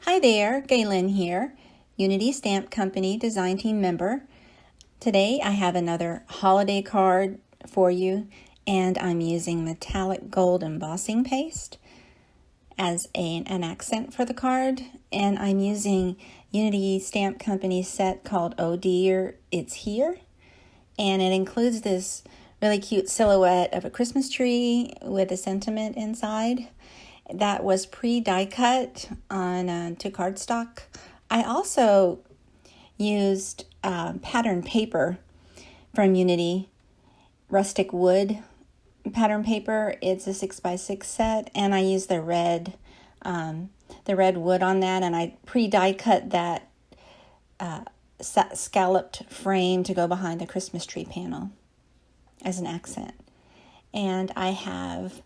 Hi there, Galen here, Unity Stamp Company Design Team member. Today I have another holiday card for you, and I'm using metallic gold embossing paste as an accent for the card, and I'm using Unity Stamp Company set called Adhere, It's Here, and it includes this really cute silhouette of a Christmas tree with a sentiment inside. That was pre-die cut on to cardstock. I also used pattern paper from Unity, rustic wood pattern paper. It's a 6x6 set, and I used the red wood on that, and I pre-die cut that scalloped frame to go behind the Christmas tree panel as an accent. And I have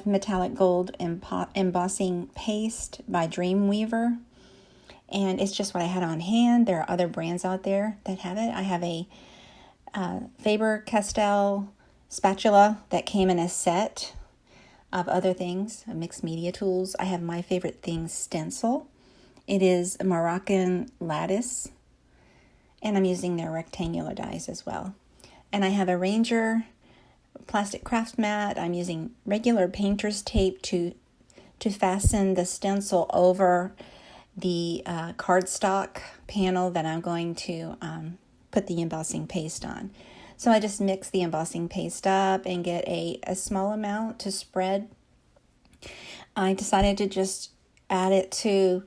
metallic gold embossing paste by Dreamweaver, and it's just what I had on hand. There are other brands out there that have it. I have a Faber-Castell spatula that came in a set of other things, mixed media tools. I have My Favorite Things stencil. It is Moroccan lattice, and I'm using their rectangular dies as well. And I have a Ranger plastic craft mat. I'm using regular painter's tape to fasten the stencil over the cardstock panel that I'm going to put the embossing paste on. So I just mix the embossing paste up and get a small amount to spread. I decided to just add it to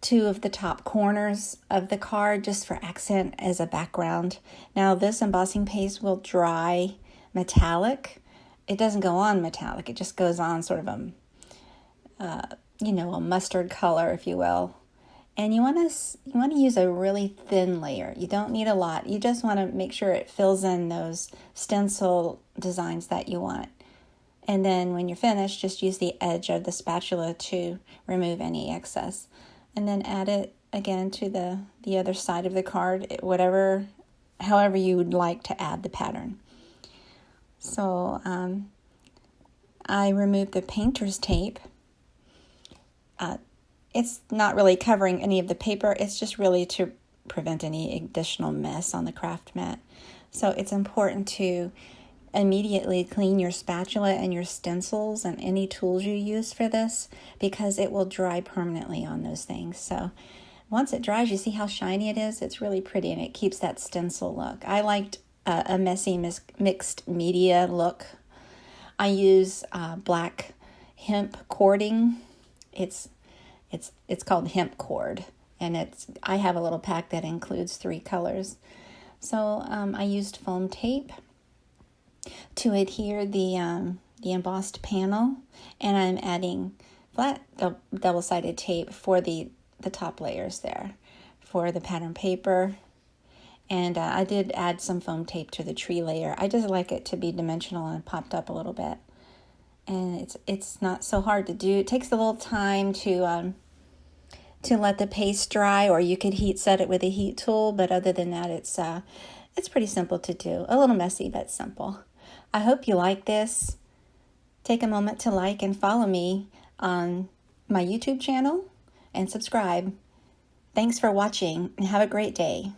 two of the top corners of the card just for accent as a background. Now this embossing paste will dry metallic. It doesn't go on metallic. It just goes on sort of a mustard color, if you will. And you want to use a really thin layer. You don't need a lot. You just want to make sure it fills in those stencil designs that you want. And then when you're finished, just use the edge of the spatula to remove any excess. And then add it again to the other side of the card, however you would like to add the pattern. So I removed the painter's tape. It's not really covering any of the paper. It's just really to prevent any additional mess on the craft mat. So it's important to immediately clean your spatula and your stencils and any tools you use for this, because it will dry permanently on those things. So once it dries, you see how shiny it is? It's really pretty, and it keeps that stencil look. I liked a messy mixed media look. I use black hemp cording. It's called hemp cord, and I have a little pack that includes 3 colors. So I used foam tape to adhere the embossed panel, and I'm adding flat double-sided tape for the top layers there for the pattern paper. And I did add some foam tape to the tree layer. I just like it to be dimensional and popped up a little bit. And it's not so hard to do. It takes a little time to let the paste dry, or you could heat set it with a heat tool. But other than that, it's pretty simple to do. A little messy, but simple. I hope you like this. Take a moment to like and follow me on my YouTube channel and subscribe. Thanks for watching, and have a great day.